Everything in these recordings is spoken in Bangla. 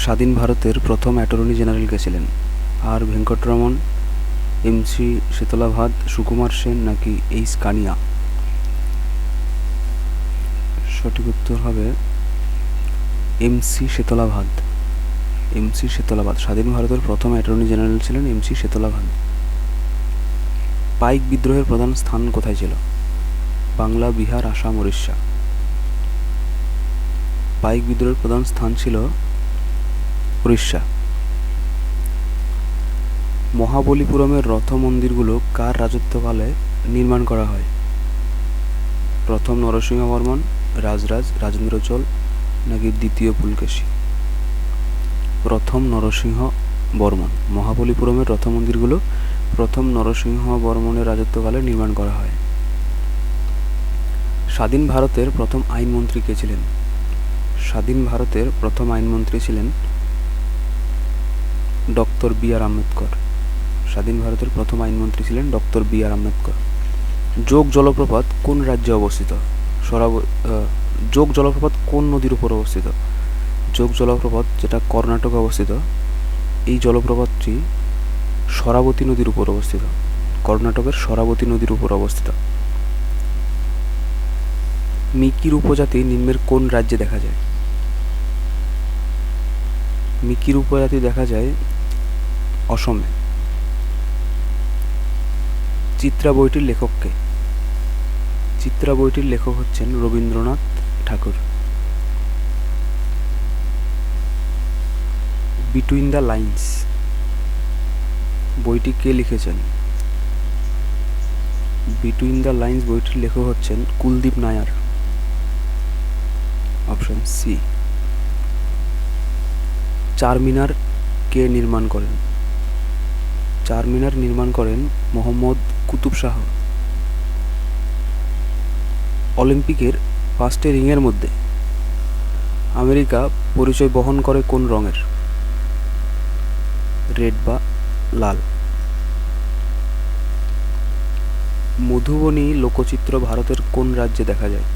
স্বাধীন ভারতের প্রথম অ্যাটর্নি জেনারেল কে ছিলেন? আর ভেঙ্কটরমন, এম.সি. শীতলাভাদ, সুকুমার সেন নাকি এইচ কানিয়া? সঠিক উত্তর হবে এম.সি. শীতলাভাদ। এম.সি. শীতলাভাদ স্বাধীন ভারতের প্রথম অ্যাটর্নি জেনারেল ছিলেন এম.সি. শীতলাভাদ। পাইক বিদ্রোহের প্রধান স্থান কোথায় ছিল? বাংলা, বিহার, আসাম, উড়িষ্যা। পাইক বিদ্রোহের প্রধান স্থান ছিল উড়িষ্যা। মহাবলীপুরমের রথ মন্দিরগুলো কার রাজত্বকালে নির্মাণ করা হয়? প্রথম নরসিংহ বর্মন, রাজরাজ, রাজেন্দ্র চোল নাকি দ্বিতীয় পুলকেশী? প্রথম নরসিংহ বর্মন। মহাবলীপুরমের রথ মন্দিরগুলো প্রথম নরসিংহ বর্মনের রাজত্বকালে নির্মাণ করা হয়। স্বাধীন ভারতের প্রথম আইনমন্ত্রী কে ছিলেন? স্বাধীন ভারতের প্রথম আইনমন্ত্রী ছিলেন ডক্টর বি.আর. আম্বেদকর। স্বাধীন ভারতের প্রথম আইনমন্ত্রী ছিলেন ডক্টর বি.আর. আম্বেদকর। যোগ জলপ্রপাত কোন রাজ্যে অবস্থিত? যোগ জলপ্রপাত কোন নদীর উপর অবস্থিত? যোগ জলপ্রপাত যেটা কর্ণাটকে অবস্থিত, এই জলপ্রপাতটি শরাবতী নদীর উপর অবস্থিত। কর্ণাটকের শরাবতী নদীর উপর অবস্থিত। মিকির উপজাতি নিম্নের কোন রাজ্যে দেখা যায়? মিকির উপজাতি দেখা যায় অসমে। চিত্রা বইটির লেখক কে? চিত্রা বইটির লেখক হচ্ছেন Rabindranath Thakur. Between the lines বইটি কে লিখেছেন? বিটুইন দ্য লাইন্স বইটির লেখক হচ্ছেন কুলদীপ নায়ার। Option C. চারমিনার কে নির্মাণ করেন? চারমিনার নির্মাণ করেন মোহাম্মদ কুতুব শাহ। অলিম্পিকের 5টি রিংয়ের মধ্যে আমেরিকা পরিচয় বহন করে কোন রঙের? রেড বা লাল। মধুবনী লোকচিত্র ভারতের কোন রাজ্যে দেখা যায়?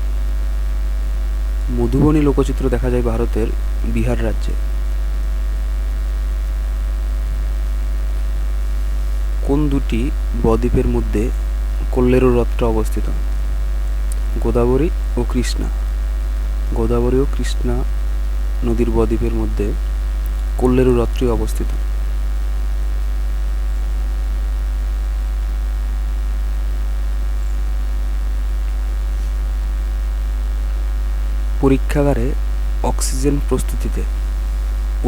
মধুবনী লোকচিত্র দেখা যায় ভারতের বিহার রাজ্যে। কোন দুটি বদ্বীপের মধ্যে কোল্লেরু হ্রদটা অবস্থিত? গোদাবরী ও কৃষ্ণা। গোদাবরী ও কৃষ্ণা নদীর বদ্বীপের মধ্যে কোল্লেরু হ্রদটি অবস্থিত। পরীক্ষাগারে অক্সিজেন প্রস্তুতিতে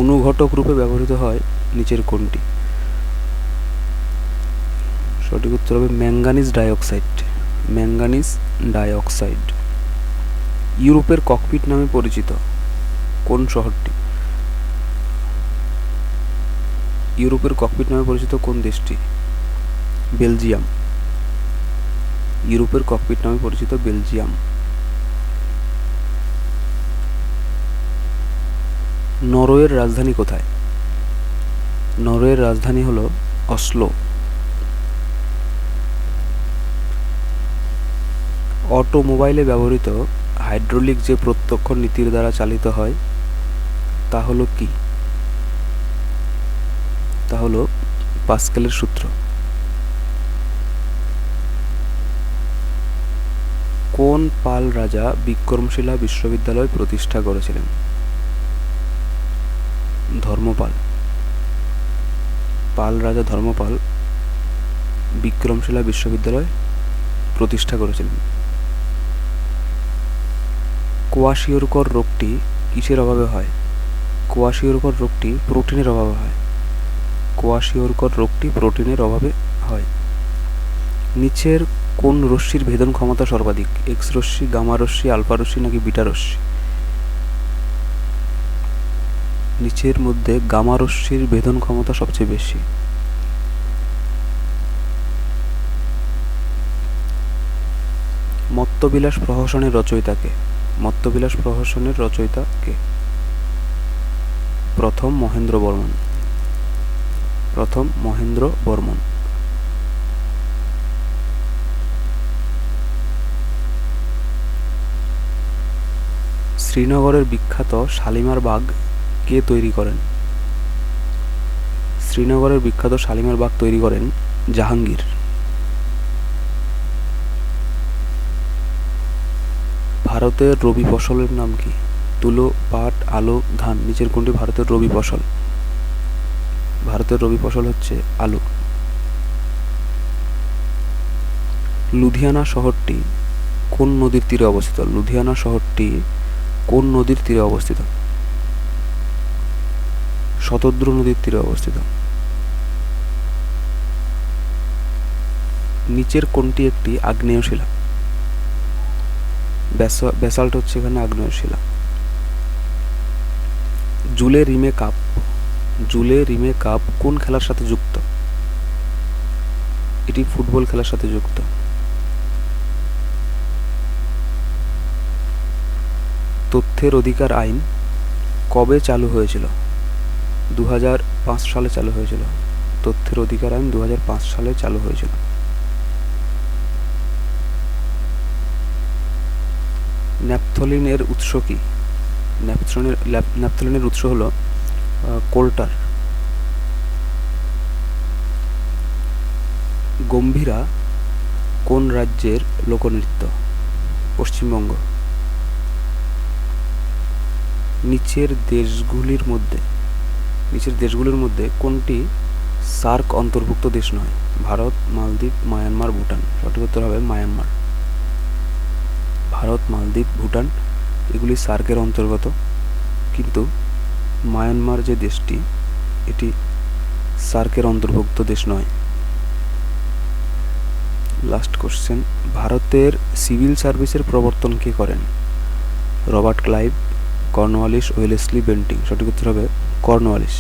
অনুঘটক রূপে ব্যবহৃত হয় নিচের কোনটি? সঠিক উত্তর হবে ম্যাঙ্গানিজ ডাইঅক্সাইড। Manganese dioxide. ইউরোপের ককপিট নামে পরিচিত কোন শহরটি? ইউরোপের ককপিট নামে পরিচিত কোন দেশটি? বেলজিয়াম। ইউরোপের ককপিট নামে পরিচিত বেলজিয়াম। নরওয়ের রাজধানী কোথায়? নরওয়ের রাজধানী হল অসলো। অটোমোবাইলে ব্যবহৃত হাইড্রোলিক যে প্রত্যক্ষ নীতির দ্বারা চালিত হয় তা হলো কি? তা হলো পাস্কেলের সূত্র। কোন পাল রাজা বিক্রমশিলা বিশ্ববিদ্যালয় প্রতিষ্ঠা করেছিলেন? ধর্মপাল। পাল রাজা ধর্মপাল বিক্রমশিলা বিশ্ববিদ্যালয় প্রতিষ্ঠা করেছিলেন। কোয়াশিওরকর রোগটি কিসের অভাবে হয়? কোয়াশিওরকর রোগটি প্রোটিনের অভাবে হয়। কোয়াশিওরকর রোগটি প্রোটিনের অভাবে হয়। নিচের কোন রশ্মির ভেদন ক্ষমতা সর্বাধিক? এক্স রশ্মি, গামা রশ্মি, আলফা রশ্মি নাকি বিটা রশ্মি? নিচের মধ্যে গামা রশ্মির ভেদন ক্ষমতা সবচেয়ে বেশি। মত্তবিলাস প্রহসনের রচয়িতা কে? মত্তবিলাস প্রহসনের রচয়িতা কে? প্রথম মহেন্দ্র বর্মন। প্রথম মহেন্দ্র বর্মন। শ্রীনগরের বিখ্যাত শালিমার বাগ কে তৈরি করেন? শ্রীনগরের বিখ্যাত শালিমার বাগ তৈরি করেন জাহাঙ্গীর। ভারতের রবি ফসলের নাম কি? তুলো, পাট, আলু, ধান। নিচের কোনটি ভারতের রবি ফসল? ভারতের রবি ফসল হচ্ছে আলু। লুধিয়ানা শহরটি কোন নদীর তীরে অবস্থিত? লুধিয়ানা শহরটি কোন নদীর তীরে অবস্থিত? শতদ্রু নদীর তীরে অবস্থিত। নিচের কোনটি একটি আগ্নেয় শিলা? ব্যাসাল্ট হচ্ছে এখানে আগ্নেয় শিলা। জুলে রিমে কাপ কোন খেলার সাথে যুক্ত? এটি ফুটবল খেলার সাথে যুক্ত। তথ্যের অধিকার আইন কবে চালু হয়েছিল? 2005 সালে চালু হয়েছিল। তথ্যের অধিকার আইন 2005 সালে চালু হয়েছিল। ন্যাপথলিনের উৎস কি? ন্যাপথলিনের উৎস হলো কোল্টার। গম্ভীরা কোন রাজ্যের লোকনৃত্য? পশ্চিমবঙ্গ। নিচের দেশগুলির মধ্যে কোনটি সার্ক অন্তর্ভুক্ত দেশ নয়? ভারত, মালদ্বীপ, মায়ানমার, ভুটান। সঠিক উত্তর হবে মায়ানমার। ভারত, মালদ্বীপ, ভুটান এগুলি সার্কের অন্তর্গত, কিন্তু মায়ানমার যে দেশটি এটি সার্কের অন্তর্ভুক্ত দেশ নয়। লাস্ট কোশ্চেন, ভারতের সিভিল সার্ভিসের প্রবর্তন কে করেন? Robert Clive, Cornwallis, Wellesley, Bentinck. সঠিক উত্তর হবে কর্নওয়ালিস।